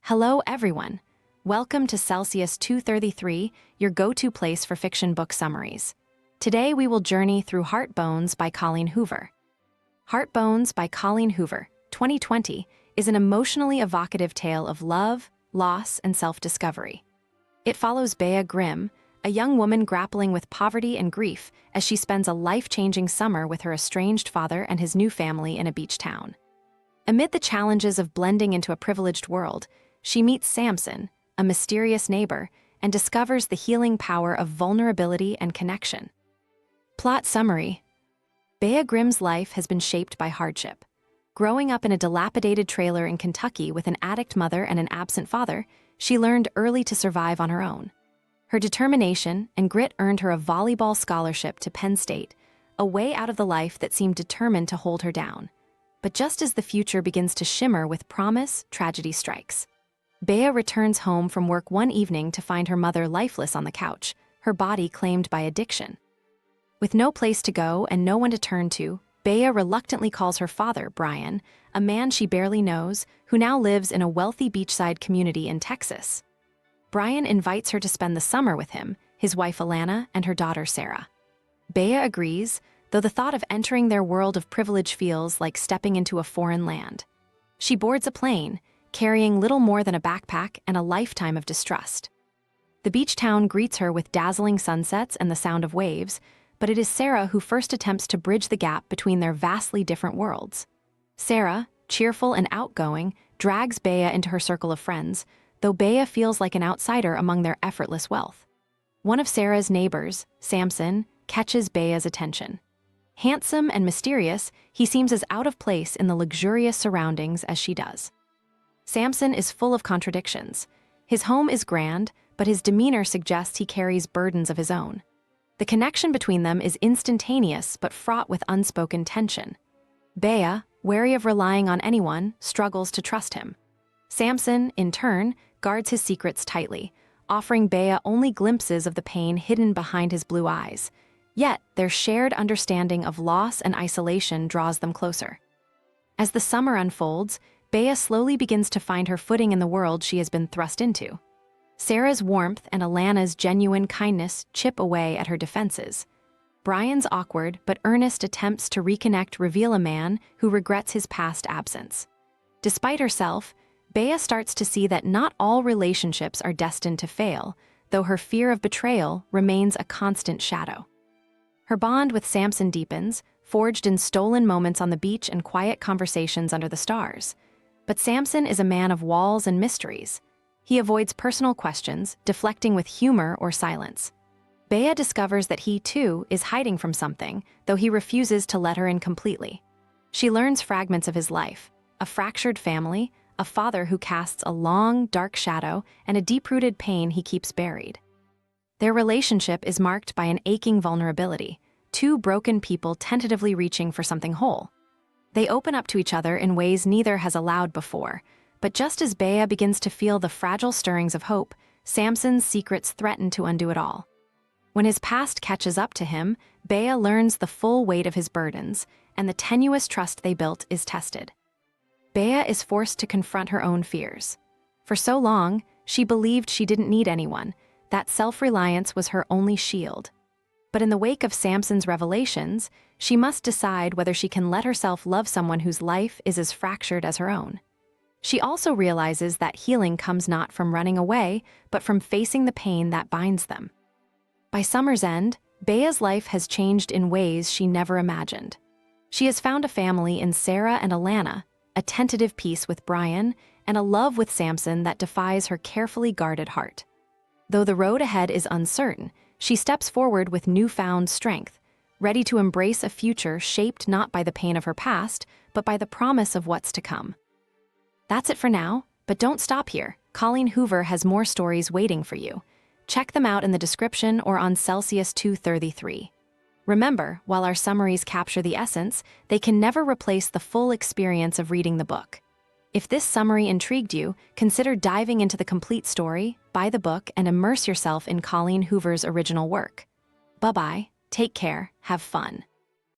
Hello, everyone. Welcome to Celsius 233, your go-to place for fiction book summaries. Today, we will journey through Heartbones by Colleen Hoover. Heartbones by Colleen Hoover, 2020, is an emotionally evocative tale of love, loss, and self-discovery. It follows Beyah Grim, a young woman grappling with poverty and grief as she spends a life-changing summer with her estranged father and his new family in a beach town. Amid the challenges of blending into a privileged world, she meets Samson, a mysterious neighbor, and discovers the healing power of vulnerability and connection. Plot summary: Beyah Grim's life has been shaped by hardship. Growing up in a dilapidated trailer in Kentucky with an addict mother and an absent father, she learned early to survive on her own. Her determination and grit earned her a volleyball scholarship to Penn State, a way out of the life that seemed determined to hold her down. But just as the future begins to shimmer with promise, tragedy strikes. Beyah returns home from work one evening to find her mother lifeless on the couch, her body claimed by addiction. With no place to go and no one to turn to, Beyah reluctantly calls her father, Brian, a man she barely knows, who now lives in a wealthy beachside community in Texas. Brian invites her to spend the summer with him, his wife Alana, and her daughter Sarah. Beyah agrees, though the thought of entering their world of privilege feels like stepping into a foreign land. She boards a plane, carrying little more than a backpack and a lifetime of distrust. The beach town greets her with dazzling sunsets and the sound of waves, but it is Sarah who first attempts to bridge the gap between their vastly different worlds. Sarah, cheerful and outgoing, drags Beyah into her circle of friends, though Beyah feels like an outsider among their effortless wealth. One of Sarah's neighbors, Samson, catches Beyah's attention. Handsome and mysterious, he seems as out of place in the luxurious surroundings as she does. Samson is full of contradictions. His home is grand, but his demeanor suggests he carries burdens of his own. The connection between them is instantaneous but fraught with unspoken tension. Beyah, wary of relying on anyone, struggles to trust him. Samson, in turn, guards his secrets tightly, offering Beyah only glimpses of the pain hidden behind his blue eyes. Yet, their shared understanding of loss and isolation draws them closer. As the summer unfolds, Beyah slowly begins to find her footing in the world she has been thrust into. Sarah's warmth and Alana's genuine kindness chip away at her defenses. Brian's awkward but earnest attempts to reconnect reveal a man who regrets his past absence. Despite herself, Beyah starts to see that not all relationships are destined to fail, though her fear of betrayal remains a constant shadow. Her bond with Samson deepens, forged in stolen moments on the beach and quiet conversations under the stars. But Samson is a man of walls and mysteries. He avoids personal questions, deflecting with humor or silence. Beyah discovers that he, too, is hiding from something, though he refuses to let her in completely. She learns fragments of his life: a fractured family, a father who casts a long, dark shadow, and a deep-rooted pain he keeps buried. Their relationship is marked by an aching vulnerability, two broken people tentatively reaching for something whole. They open up to each other in ways neither has allowed before, but just as Beyah begins to feel the fragile stirrings of hope, Samson's secrets threaten to undo it all. When his past catches up to him, Beyah learns the full weight of his burdens, and the tenuous trust they built is tested. Beyah is forced to confront her own fears. For so long, she believed she didn't need anyone, that self-reliance was her only shield. But in the wake of Samson's revelations, she must decide whether she can let herself love someone whose life is as fractured as her own. She also realizes that healing comes not from running away, but from facing the pain that binds them. By summer's end, Beyah's life has changed in ways she never imagined. She has found a family in Sarah and Alana, a tentative peace with Brian, and a love with Samson that defies her carefully guarded heart. Though the road ahead is uncertain, she steps forward with newfound strength, ready to embrace a future shaped not by the pain of her past, but by the promise of what's to come. That's it for now, but don't stop here. Colleen Hoover has more stories waiting for you. Check them out in the description or on Celsius 233. Remember, while our summaries capture the essence, they can never replace the full experience of reading the book. If this summary intrigued you, consider diving into the complete story, buy the book, and immerse yourself in Colleen Hoover's original work. Bye-bye, take care, have fun.